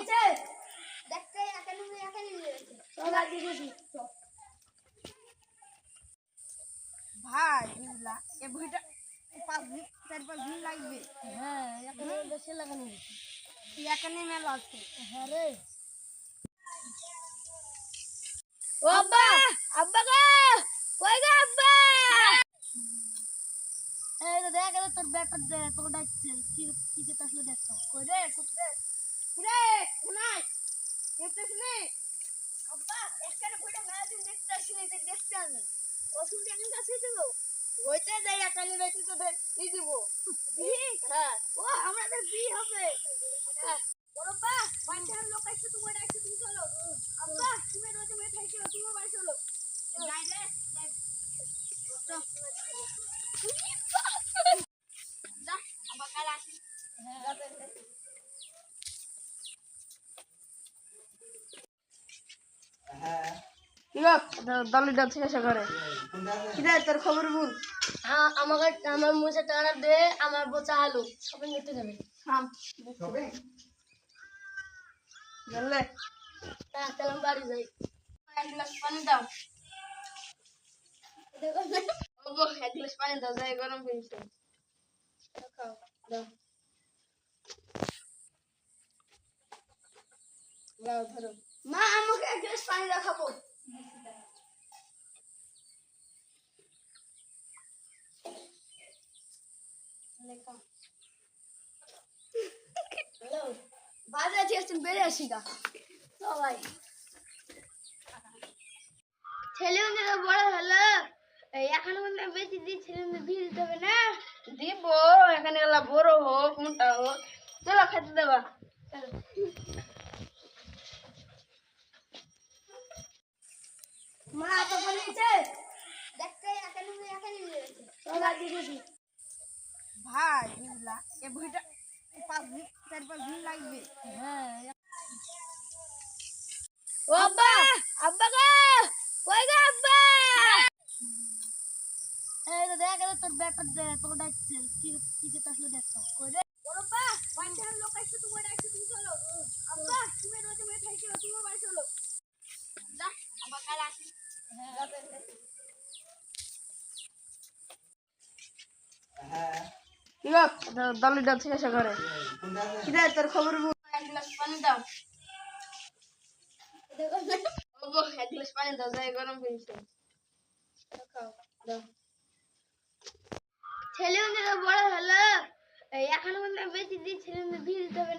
নিচে দেখতে একাডেমি রয়েছে চল আগে দেখি ভাই বুঝলা এই বইটা 4-5 দিন লাগবে। হ্যাঁ এখানে বেশি লাগানো এখানে মেলা আছে। হ্যাঁ রে ও আব্বা আব্বা গো কই গো আব্বা এই তো দেখ তোর ব্যাপার দে তোকে ডাকছে কি কি কে আসলে দেখ কই রে কুতরে কুরে নাই দেখতেছিস আব্বা এখানে বইটা মেলা দিন দেখতে আসলে দেখতে আমি ওষুধ এখন কাছে দেব ওইটা যাই এখানে বেশি তো দিয়ে দিব। হ্যাঁ ও আমাদের বিয়ে হবে বড়পা বাচ্চার লোক আসছে তোমার ডাকছে তুমি চলো আব্বা তুমি রোজে বসে থাকছো তুমি বাড়ি চলো যাই রে যা আবার কাল আসি দলিটা জিজ্ঞাসা করে কি রে তোর খবর বল। হ্যাঁ আমাকে আমার মুছে টানা দে আমার বোচা আলু শপিং করতে যাবে থাম শপিং জানলে হ্যাঁ চলো বাড়ি যাই এক গ্লাস পানি দাও। দেখো ওগো এক গ্লাস পানি দাও যাই গরম হয়েছে খাও দাও দাও ধরো মা আমাকে এক গ্লাস পানি দাও খাবো হ্যালো বাজার থেকে বেড়ে আসি গা সবাই ছেলে মেয়েরা বড় হলো এখন মনে বেশি দিন ছেলে মেয়ে বিয়ে দিতে হবে না দিব এখানে এলা বড় হোক মোটা হোক চলো খেতে দেবা। মা তখন নিচে দেখতে একাডেমি রয়েছে চল আগে দেখি ভাই বুঝলা এই বইটা 4-5 দিন লাগবে। হ্যাঁ ও আব্বা আব্বা গো কই গো আব্বা এই তো দেখ তোর ব্যাপার দে তোকে ডাকছে কি কি কে আসলে দেখ কই রে বড়পা বাচ্চার লোক আসছে তোমার ডাকছে তুমি চলো আব্বা তুমি রোজে বসে থাকছো তুমি বাড়ি চলো যা আবার কাল আসি কি গো দলিটা জিজ্ঞাসা করে কি রে তোর খবর বল। এক গ্লাস পানি দাও। দেখো ওগো এক গ্লাস পানি দাও যাই গরম হয়েছে খাও দাও ছেলে মেয়েরা বড় হলো এখন মনে বেশি দিন ছেলে মেয়ে বিয়ে দিতে হবে